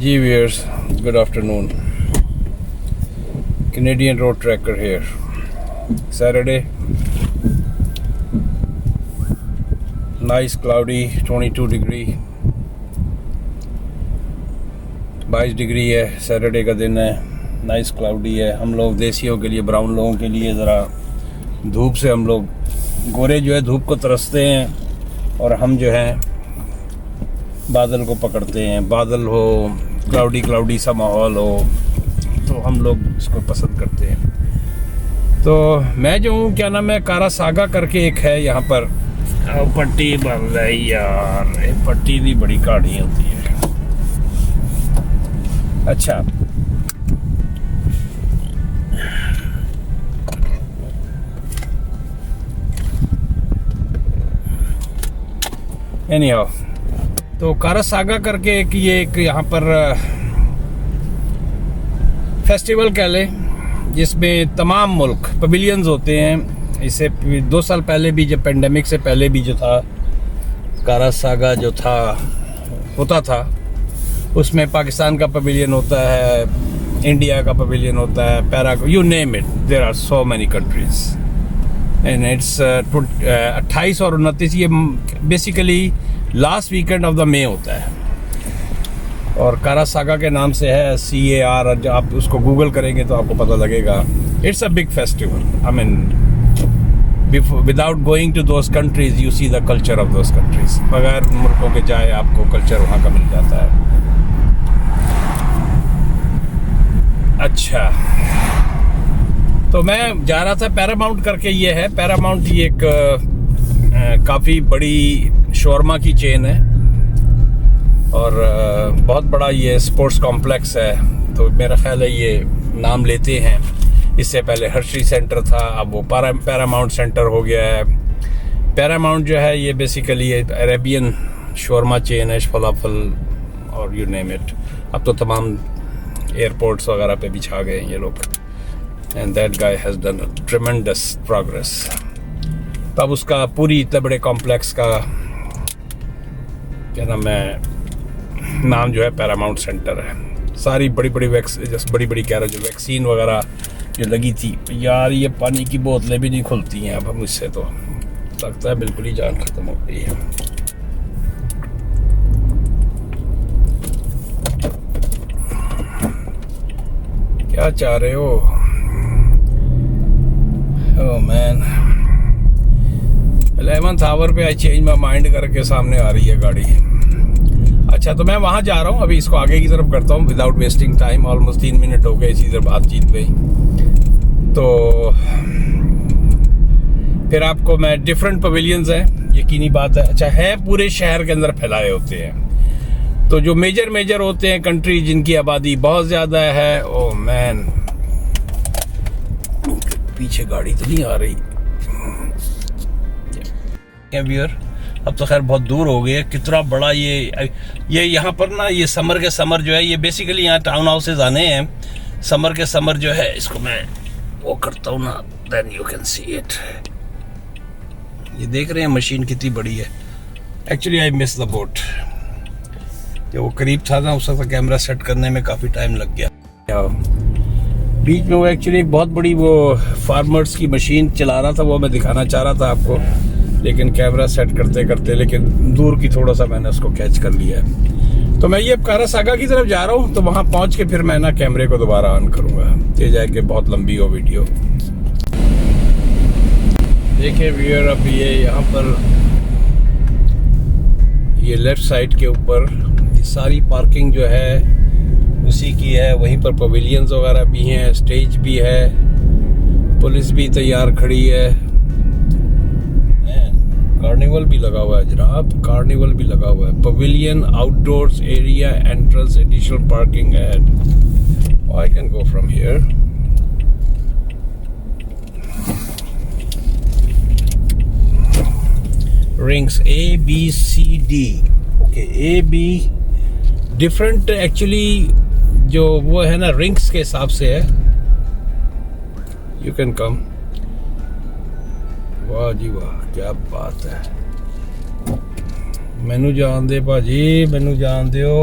G viewers, good afternoon. Canadian road tracker here. Saturday. Nice cloudy, 22 degree. 22 degree है, Saturday का दिन है, nice cloudy है। हम लोग देसियों के लिए, ब्राउन लोगों के लिए ज़रा धूप से हम लोग गोरे जो है धूप को तरसते हैं और हम जो है बादल को पकड़ते हैं। बादल हो, क्लाउडी सा माहौल हो तो हम लोग इसको पसंद करते हैं। तो मैं जो हूँ, क्या नाम है, कारासागा करके एक है यहाँ पर। पट्टी बन रही यार, पट्टी भी बड़ी काढ़ी होती है। अच्छा, एनीहाउ, तो कारासागा करके एक यहाँ पर फेस्टिवल कह लें, जिसमें तमाम मुल्क पवेलियंस होते हैं। इससे 2 साल पहले भी, जब पेंडेमिक से पहले भी जो था कारासागा जो था होता था, उसमें पाकिस्तान का पवेलियन होता है, इंडिया का पवेलियन होता है, you name it, there are so many countries and it's 28 और 29, ये basically last weekend of the May होता है और कारासागा के नाम से है, CAR। जब आप उसको गूगल करेंगे तो आपको पता लगेगा। It's a big festival. I mean, without going to those countries you see the culture of those countries. बगैर मुल्कों के जाए आपको कल्चर वहाँ का मिल जाता है। अच्छा, तो मैं जा रहा था, पैरामाउंट करके ये है। पैरामाउंट ये एक काफ़ी बड़ी शॉर्मा की चेन है और बहुत बड़ा ये स्पोर्ट्स कॉम्प्लेक्स है। तो मेरा ख्याल है ये नाम लेते हैं। इससे पहले हर्षी सेंटर था, अब वो पैरामाउंट सेंटर हो गया है। पैरामाउंट जो है ये बेसिकली अरेबियन शॉर्मा चेन है, फलाफल और यू नेम इट। अब तो तमाम एयरपोर्ट्स वगैरह पे भी छा गए हैं ये लोग। And that guy has done a ट्रेमेंडस progress. तब उसका पूरी इतने बड़े कॉम्प्लेक्स का क्या नाम है, नाम जो है पैरामाउंट सेंटर है। सारी बड़ी बड़ी कह रहा, जो वैक्सीन वगैरह जो लगी थी यार, ये पानी की बोतलें भी नहीं खुलती हैं अब मुझसे, तो लगता है बिल्कुल ही जान खत्म हो गई है। क्या चाह रहे हो? ओह मैन, 11th आवर पे आई चेंज माई माइंड करके सामने आ रही है गाड़ी। अच्छा, तो मैं वहाँ जा रहा हूँ, अभी इसको आगे की तरफ करता हूँ without wasting time. Almost 3 minute हो गए इसी तरफ बातचीत पे। तो फिर आपको मैं, डिफरेंट पवेलियंस हैं, यकीनी बात है। अच्छा, है पूरे शहर के अंदर फैलाए होते हैं। तो जो मेजर होते हैं कंट्री, जिनकी आबादी बहुत ज़्यादा है, ओ मैन, पीछे गाड़ी तो नहीं आ रही व्यूअर। अब तो खैर बहुत दूर हो गई है। कितना बड़ा ये यहाँ पर ना, ये समर के समर जो है, ये बेसिकली यहाँ टाउन हाउसेज आने हैं। समर के समर जो है, इसको मैं वो करता हूँ ना, then you can see it. ये देख रहे हैं मशीन कितनी बड़ी है। Actually I miss the boat. जब वो करीब था ना, उस वक्त कैमरा सेट करने में काफ़ी टाइम लग गया। बीच में वो एक्चुअली एक बहुत बड़ी वो फार्मर्स की मशीन चला रहा था, वो मैं दिखाना चाह रहा था आपको, लेकिन कैमरा सेट करते लेकिन दूर की थोड़ा सा मैंने उसको कैच कर लिया है। तो मैं ये कारासागा की तरफ जा रहा हूँ, तो वहाँ पहुँच के फिर मैं ना कैमरे को दोबारा ऑन करूँगा। ये जाके बहुत लंबी हो वीडियो। देखिए व्यूअर, अब ये यहाँ पर ये लेफ्ट साइड के ऊपर सारी पार्किंग जो है उसी की है। वहीं पर पवेलियंस वगैरह भी हैं, स्टेज भी है, पुलिस भी तैयार खड़ी है। कार्निवल भी लगा हुआ है जनाब, कार्निवल भी लगा हुआ है। Pavilion, outdoors area, entrance, additional parking add. I can go from here. Rings ABCD, okay, AB different actually, जो वो है ना रिंग्स के हिसाब से है। You can come. वाह जी वाह, क्या बात है। मैनू जान दे भाजी, मैनू जान दियो।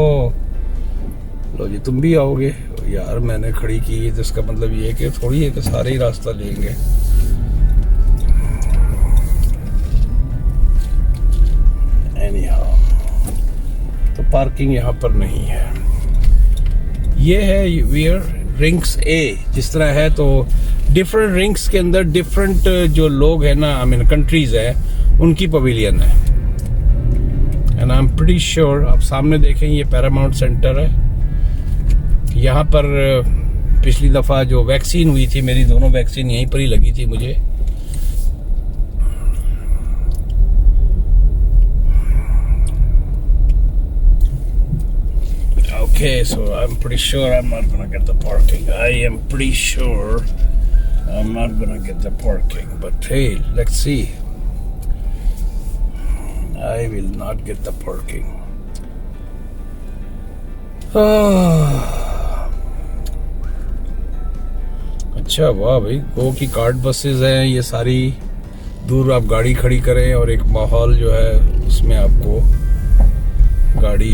जी तुम भी आओगे यार, मैंने खड़ी की है तो इसका मतलब ये है कि थोड़ी है कि सारे ही रास्ता लेंगे। Anyhow, तो पार्किंग यहाँ पर नहीं है। ये है वियर रिंग्स ए, जिस तरह है तो डिफरेंट रिंग्स के अंदर डिफरेंट जो लोग हैं ना, आई मीन कंट्रीज है, उनकी पवेलियन है। And I am pretty sure, आप सामने देखें ये पैरामाउंट सेंटर है। यहाँ पर पिछली दफ़ा जो वैक्सीन हुई थी, मेरी दोनों वैक्सीन यहीं पर ही लगी थी मुझे। Okay, so I'm pretty sure I'm not gonna get the parking. I am pretty sure I'm not gonna get the parking. But hey, let's see. I will not get the parking. अच्छा वाह भाई, गो की card buses हैं ये सारी। दूर आप गाड़ी खड़ी करें और एक माहौल जो है उसमें आपको गाड़ी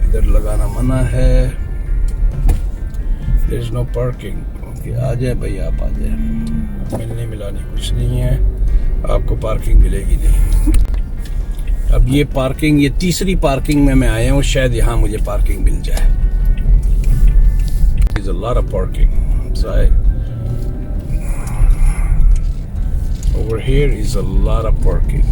इधर लगाना मना है। There is no parking. Okay, आ जाए भाई, आप आ जाए, मिलने मिलानी कुछ नहीं है, आपको पार्किंग मिलेगी नहीं। अब ये पार्किंग, ये तीसरी पार्किंग में मैं आया हूँ, शायद यहाँ मुझे पार्किंग मिल जाए। There's a lot of parking. So over here is a lot of parking.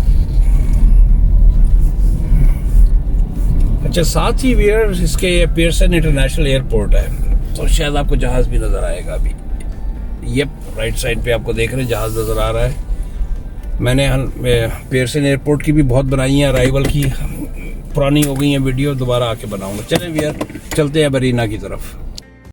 अच्छा, साथ ही वियर इसके पियर्सन इंटरनेशनल एयरपोर्ट है, तो शायद आपको जहाज भी नजर आएगा अभी। ये राइट साइड पे आपको देख रहे हैं जहाज नजर आ रहा है। मैंने पियर्सन एयरपोर्ट की भी बहुत बनाई है, अराइवल की पुरानी हो गई है वीडियो, दोबारा आके बनाऊंगा। चलें वियर, चलते हैं बरीना की तरफ।